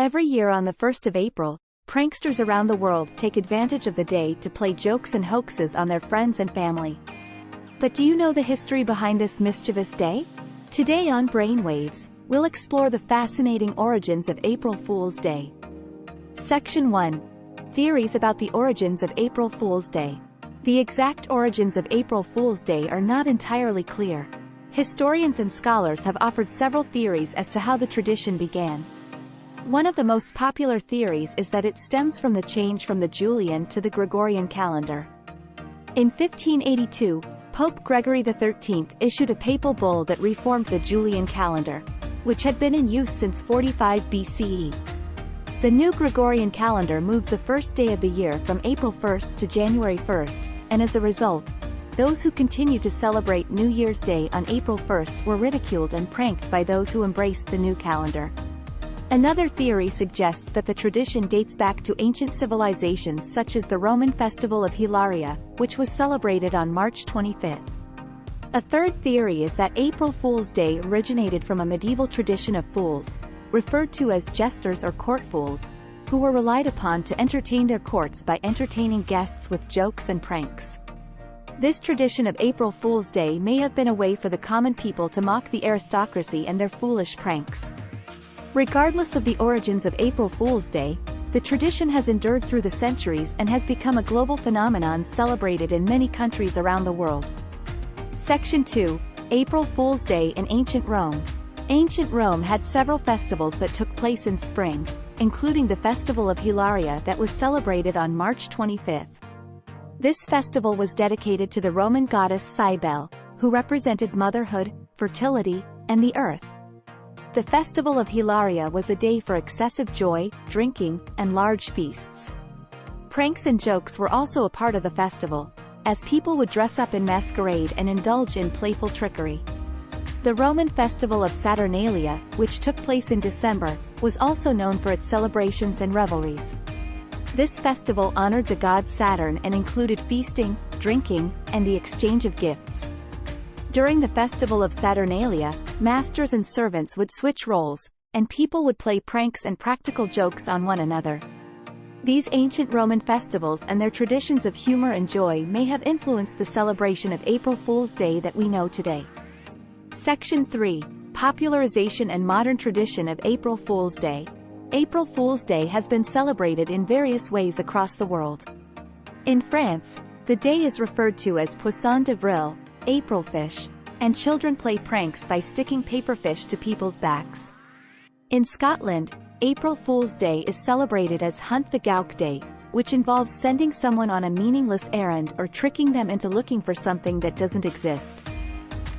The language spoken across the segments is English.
Every year on the 1st of April, pranksters around the world take advantage of the day to play jokes and hoaxes on their friends and family. But do you know the history behind this mischievous day? Today on Brainwaves, we'll explore the fascinating origins of April Fool's Day. Section 1. Theories about the origins of April Fool's Day. The exact origins of April Fool's Day are not entirely clear. Historians and scholars have offered several theories as to how the tradition began. One of the most popular theories is that it stems from the change from the Julian to the Gregorian calendar. In 1582, Pope Gregory XIII issued a papal bull that reformed the Julian calendar, which had been in use since 45 BCE. The new Gregorian calendar moved the first day of the year from April 1st to January 1st, and as a result, those who continued to celebrate New Year's Day on April 1st were ridiculed and pranked by those who embraced the new calendar. Another theory suggests that the tradition dates back to ancient civilizations such as the Roman festival of Hilaria, which was celebrated on March 25th. A third theory is that April Fool's Day originated from a medieval tradition of fools, referred to as jesters or court fools, who were relied upon to entertain their courts by entertaining guests with jokes and pranks. This tradition of April Fool's Day may have been a way for the common people to mock the aristocracy and their foolish pranks. Regardless of the origins of April Fool's Day, the tradition has endured through the centuries and has become a global phenomenon celebrated in many countries around the world. Section 2. April Fool's Day in Ancient Rome. Ancient Rome had several festivals that took place in spring, including the Festival of Hilaria that was celebrated on March 25th. This festival was dedicated to the Roman goddess Cybele, who represented motherhood, fertility, and the earth. The Festival of Hilaria was a day for excessive joy, drinking, and large feasts. Pranks and jokes were also a part of the festival, as people would dress up in masquerade and indulge in playful trickery. The Roman festival of Saturnalia, which took place in December, was also known for its celebrations and revelries. This festival honored the god Saturn and included feasting, drinking, and the exchange of gifts. During the festival of Saturnalia, masters and servants would switch roles, and people would play pranks and practical jokes on one another. These ancient Roman festivals and their traditions of humor and joy may have influenced the celebration of April Fool's Day that we know today. Section 3. Popularization and modern tradition of April Fool's Day. April Fool's Day has been celebrated in various ways across the world. In France, the day is referred to as Poisson d'avril, April fish, and children play pranks by sticking paperfish to people's backs. In Scotland, April Fool's Day is celebrated as Hunt the Gowk Day, which involves sending someone on a meaningless errand or tricking them into looking for something that doesn't exist.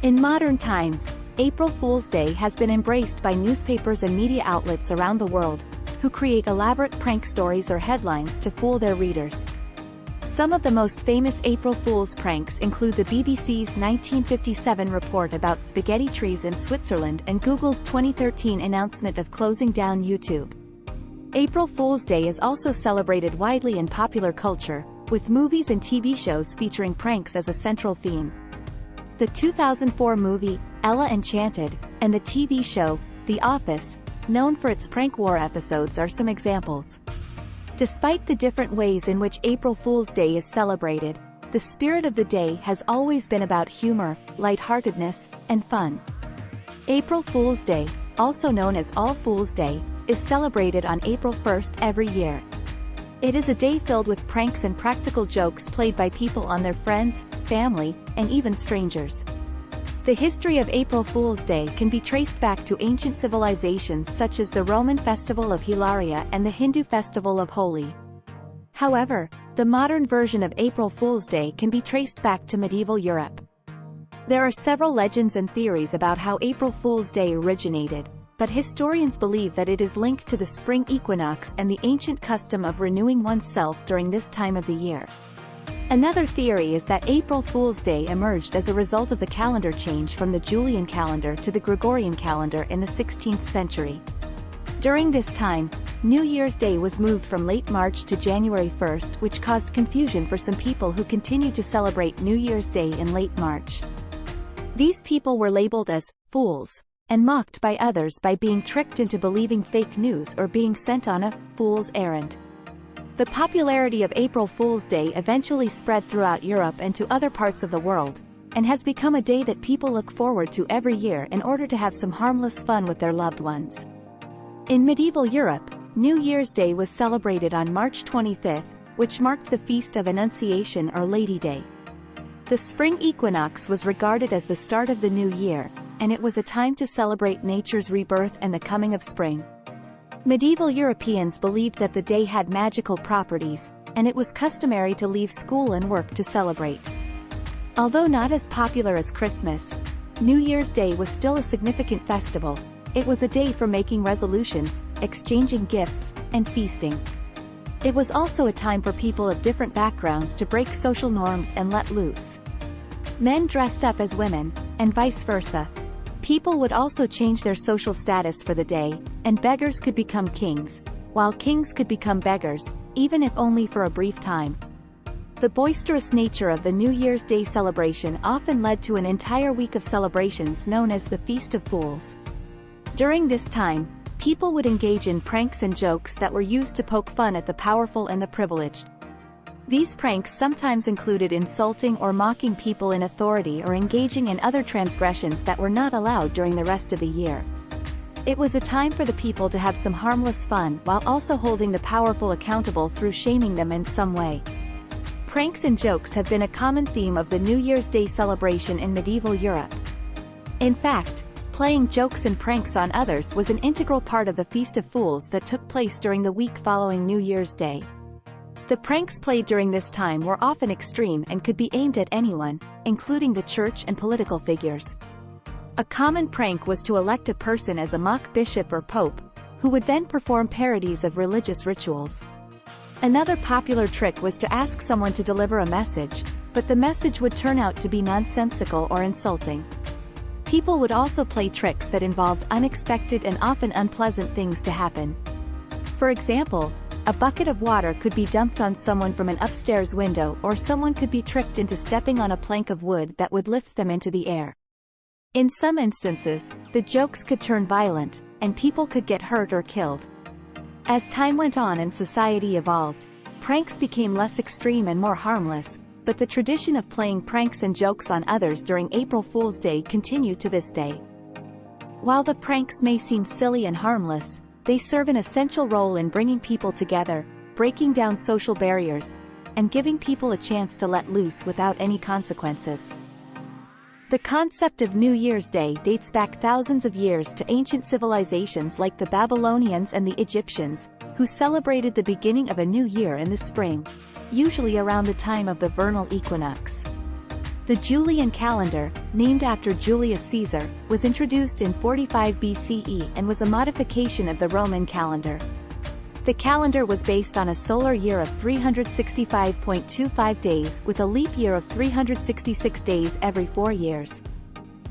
In modern times, April Fool's Day has been embraced by newspapers and media outlets around the world, who create elaborate prank stories or headlines to fool their readers. Some of the most famous April Fool's pranks include the BBC's 1957 report about spaghetti trees in Switzerland and Google's 2013 announcement of closing down YouTube. April Fool's Day is also celebrated widely in popular culture, with movies and TV shows featuring pranks as a central theme. The 2004 movie, Ella Enchanted, and the TV show, The Office, known for its prank war episodes are some examples. Despite the different ways in which April Fool's Day is celebrated, the spirit of the day has always been about humor, lightheartedness, and fun. April Fool's Day, also known as All Fool's Day, is celebrated on April 1st every year. It is a day filled with pranks and practical jokes played by people on their friends, family, and even strangers. The history of April Fool's Day can be traced back to ancient civilizations such as the Roman festival of Hilaria and the Hindu festival of Holi. However, the modern version of April Fool's Day can be traced back to medieval Europe. There are several legends and theories about how April Fool's Day originated, but historians believe that it is linked to the spring equinox and the ancient custom of renewing oneself during this time of the year. Another theory is that April Fool's Day emerged as a result of the calendar change from the Julian calendar to the Gregorian calendar in the 16th century. During this time, New Year's Day was moved from late March to January 1st, which caused confusion for some people who continued to celebrate New Year's Day in late March. These people were labeled as fools and mocked by others by being tricked into believing fake news or being sent on a fool's errand. The popularity of April Fool's Day eventually spread throughout Europe and to other parts of the world, and has become a day that people look forward to every year in order to have some harmless fun with their loved ones. In medieval Europe, New Year's Day was celebrated on March 25, which marked the Feast of Annunciation or Lady Day. The spring equinox was regarded as the start of the new year, and it was a time to celebrate nature's rebirth and the coming of spring. Medieval Europeans believed that the day had magical properties, and it was customary to leave school and work to celebrate. Although not as popular as Christmas, New Year's Day was still a significant festival. It was a day for making resolutions, exchanging gifts, and feasting. It was also a time for people of different backgrounds to break social norms and let loose. Men dressed up as women, and vice versa. People would also change their social status for the day, and beggars could become kings, while kings could become beggars, even if only for a brief time. The boisterous nature of the New Year's Day celebration often led to an entire week of celebrations known as the Feast of Fools. During this time, people would engage in pranks and jokes that were used to poke fun at the powerful and the privileged. These pranks sometimes included insulting or mocking people in authority or engaging in other transgressions that were not allowed during the rest of the year. It was a time for the people to have some harmless fun while also holding the powerful accountable through shaming them in some way. Pranks and jokes have been a common theme of the New Year's Day celebration in medieval Europe. In fact, playing jokes and pranks on others was an integral part of the Feast of Fools that took place during the week following New Year's Day. The pranks played during this time were often extreme and could be aimed at anyone, including the church and political figures. A common prank was to elect a person as a mock bishop or pope, who would then perform parodies of religious rituals. Another popular trick was to ask someone to deliver a message, but the message would turn out to be nonsensical or insulting. People would also play tricks that involved unexpected and often unpleasant things to happen. For example, a bucket of water could be dumped on someone from an upstairs window, or someone could be tricked into stepping on a plank of wood that would lift them into the air. In some instances, the jokes could turn violent, and people could get hurt or killed. As time went on and society evolved, pranks became less extreme and more harmless, but the tradition of playing pranks and jokes on others during April Fool's Day continued to this day. While the pranks may seem silly and harmless, they serve an essential role in bringing people together, breaking down social barriers, and giving people a chance to let loose without any consequences. The concept of New Year's Day dates back thousands of years to ancient civilizations like the Babylonians and the Egyptians, who celebrated the beginning of a new year in the spring, usually around the time of the vernal equinox. The Julian calendar, named after Julius Caesar, was introduced in 45 BCE and was a modification of the Roman calendar. The calendar was based on a solar year of 365.25 days with a leap year of 366 days every 4 years.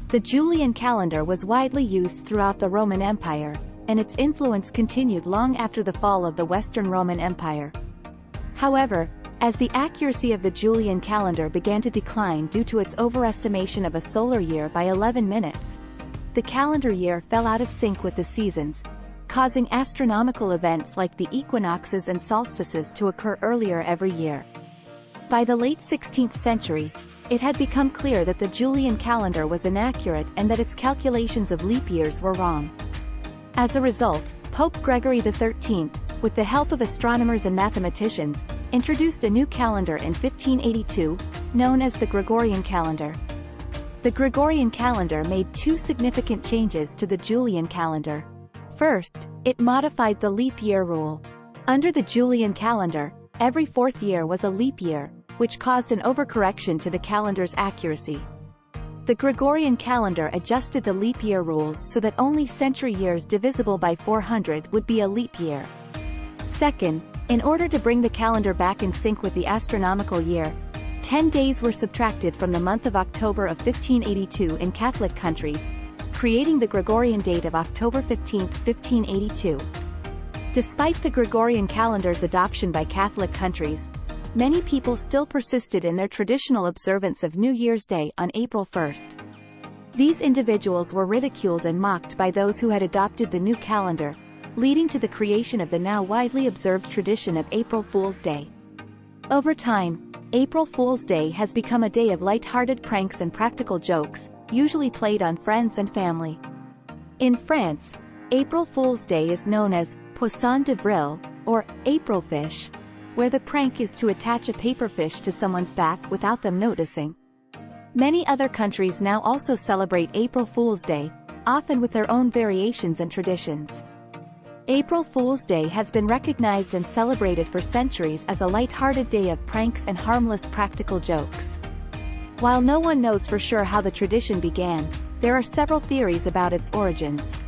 The Julian calendar was widely used throughout the Roman Empire, and its influence continued long after the fall of the Western Roman Empire. However, as the accuracy of the Julian calendar began to decline due to its overestimation of a solar year by 11 minutes, the calendar year fell out of sync with the seasons, causing astronomical events like the equinoxes and solstices to occur earlier every year. By the late 16th century, it had become clear that the Julian calendar was inaccurate and that its calculations of leap years were wrong. As a result, Pope Gregory XIII, with the help of astronomers and mathematicians, introduced a new calendar in 1582, known as the Gregorian calendar. The Gregorian calendar made two significant changes to the Julian calendar. First, it modified the leap year rule. Under the Julian calendar, every fourth year was a leap year, which caused an overcorrection to the calendar's accuracy. The Gregorian calendar adjusted the leap year rules so that only century years divisible by 400 would be a leap year. Second, in order to bring the calendar back in sync with the astronomical year, 10 days were subtracted from the month of October of 1582 in Catholic countries, creating the Gregorian date of October 15, 1582. Despite the Gregorian calendar's adoption by Catholic countries, many people still persisted in their traditional observance of New Year's Day on April 1. These individuals were ridiculed and mocked by those who had adopted the new calendar, leading to the creation of the now widely observed tradition of April Fool's Day. Over time, April Fool's Day has become a day of light-hearted pranks and practical jokes, usually played on friends and family. In France, April Fool's Day is known as Poisson d'avril, or April fish, where the prank is to attach a paper fish to someone's back without them noticing. Many other countries now also celebrate April Fool's Day, often with their own variations and traditions. April Fool's Day has been recognized and celebrated for centuries as a light-hearted day of pranks and harmless practical jokes. While no one knows for sure how the tradition began, there are several theories about its origins.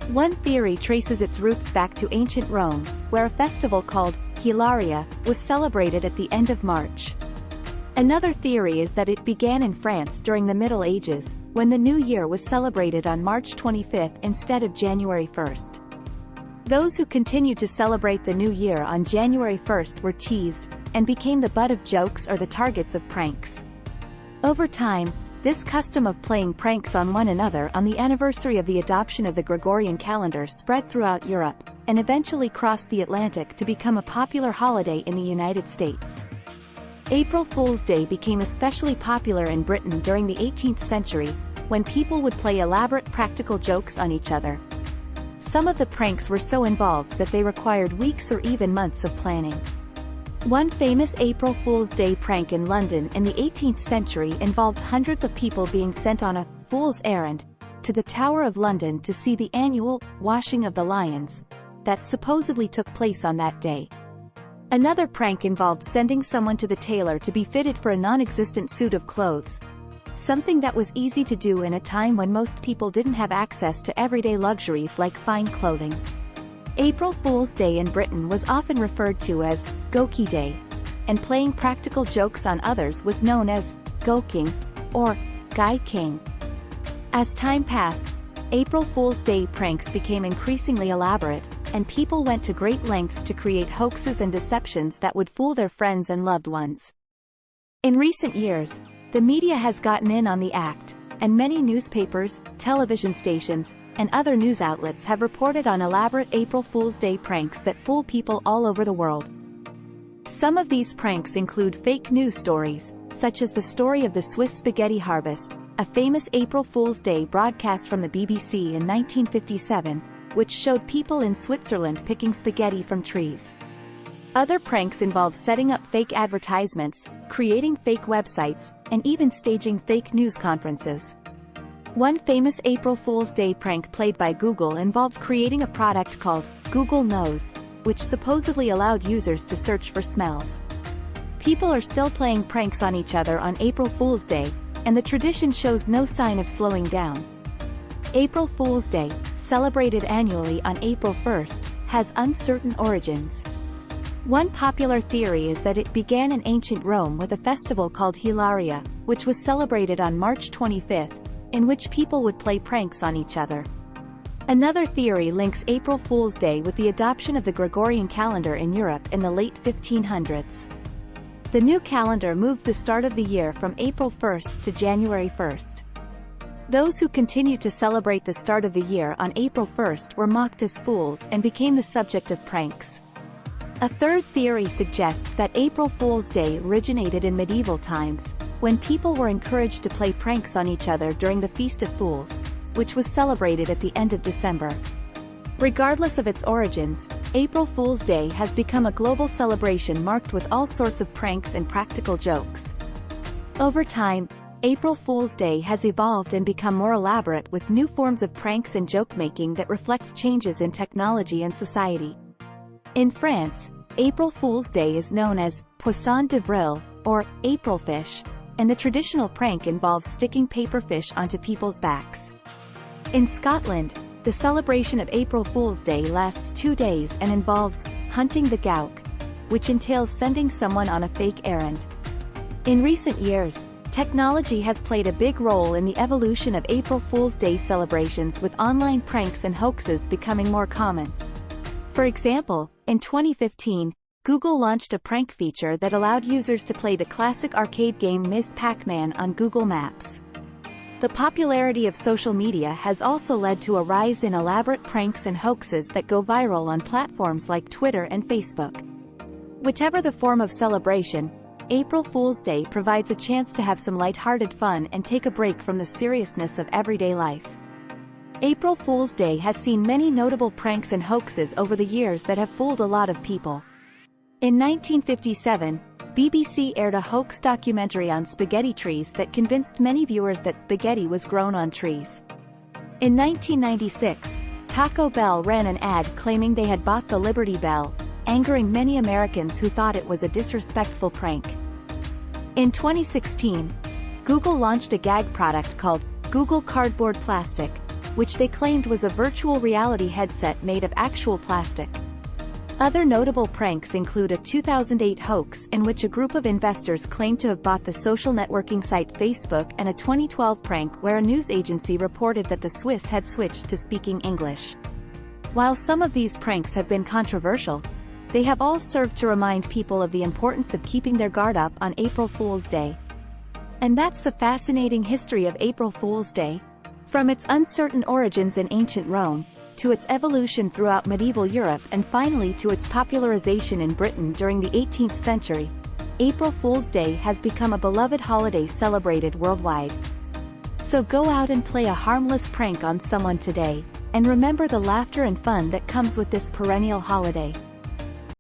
One theory traces its roots back to ancient Rome, where a festival called Hilaria was celebrated at the end of March. Another theory is that it began in France during the Middle Ages, when the New Year was celebrated on March 25 instead of January 1. Those who continued to celebrate the New Year on January 1 were teased, and became the butt of jokes or the targets of pranks. Over time, this custom of playing pranks on one another on the anniversary of the adoption of the Gregorian calendar spread throughout Europe, and eventually crossed the Atlantic to become a popular holiday in the United States. April Fool's Day became especially popular in Britain during the 18th century, when people would play elaborate practical jokes on each other. Some of the pranks were so involved that they required weeks or even months of planning. One famous April Fool's Day prank in London in the 18th century involved hundreds of people being sent on a fool's errand to the Tower of London to see the annual washing of the lions that supposedly took place on that day. Another prank involved sending someone to the tailor to be fitted for a non-existent suit of clothes, something that was easy to do in a time when most people didn't have access to everyday luxuries like fine clothing. April Fool's Day in Britain was often referred to as Gokey Day, and playing practical jokes on others was known as Goking, or Guy King. As time passed, April Fool's Day pranks became increasingly elaborate, and people went to great lengths to create hoaxes and deceptions that would fool their friends and loved ones. In recent years, the media has gotten in on the act, and many newspapers, television stations, and other news outlets have reported on elaborate April Fool's Day pranks that fool people all over the world. Some of these pranks include fake news stories, such as the story of the Swiss spaghetti harvest, a famous April Fool's Day broadcast from the BBC in 1957, which showed people in Switzerland picking spaghetti from trees. Other pranks involve setting up fake advertisements, creating fake websites, and even staging fake news conferences. One famous April Fool's Day prank played by Google involved creating a product called Google Nose, which supposedly allowed users to search for smells. People are still playing pranks on each other on April Fool's Day, and the tradition shows no sign of slowing down. April Fool's Day, celebrated annually on April 1st, has uncertain origins. One popular theory is that it began in ancient Rome with a festival called Hilaria, which was celebrated on March 25, in which people would play pranks on each other. Another theory links April Fool's Day with the adoption of the Gregorian calendar in Europe in the late 1500s. The new calendar moved the start of the year from April 1st to January 1st. Those who continued to celebrate the start of the year on April 1st were mocked as fools and became the subject of pranks. A third theory suggests that April Fool's Day originated in medieval times, when people were encouraged to play pranks on each other during the Feast of Fools, which was celebrated at the end of December. Regardless of its origins, April Fool's Day has become a global celebration marked with all sorts of pranks and practical jokes. Over time, April Fool's Day has evolved and become more elaborate with new forms of pranks and joke-making that reflect changes in technology and society. In France, April Fool's Day is known as Poisson d'avril, or April fish, and the traditional prank involves sticking paper fish onto people's backs. In Scotland, the celebration of April Fool's Day lasts 2 days and involves hunting the gowk, which entails sending someone on a fake errand. In recent years, technology has played a big role in the evolution of April Fool's Day celebrations, with online pranks and hoaxes becoming more common. For example, in 2015, Google launched a prank feature that allowed users to play the classic arcade game Ms. Pac-Man on Google Maps. The popularity of social media has also led to a rise in elaborate pranks and hoaxes that go viral on platforms like Twitter and Facebook. Whichever the form of celebration, April Fool's Day provides a chance to have some lighthearted fun and take a break from the seriousness of everyday life. April Fool's Day has seen many notable pranks and hoaxes over the years that have fooled a lot of people. In 1957, BBC aired a hoax documentary on spaghetti trees that convinced many viewers that spaghetti was grown on trees. In 1996, Taco Bell ran an ad claiming they had bought the Liberty Bell, angering many Americans who thought it was a disrespectful prank. In 2016, Google launched a gag product called Google Cardboard Plastic, which they claimed was a virtual reality headset made of actual plastic. Other notable pranks include a 2008 hoax in which a group of investors claimed to have bought the social networking site Facebook, and a 2012 prank where a news agency reported that the Swiss had switched to speaking English. While some of these pranks have been controversial, they have all served to remind people of the importance of keeping their guard up on April Fool's Day. And that's the fascinating history of April Fool's Day. From its uncertain origins in ancient Rome, to its evolution throughout medieval Europe, and finally to its popularization in Britain during the 18th century, April Fool's Day has become a beloved holiday celebrated worldwide. So go out and play a harmless prank on someone today, and remember the laughter and fun that comes with this perennial holiday.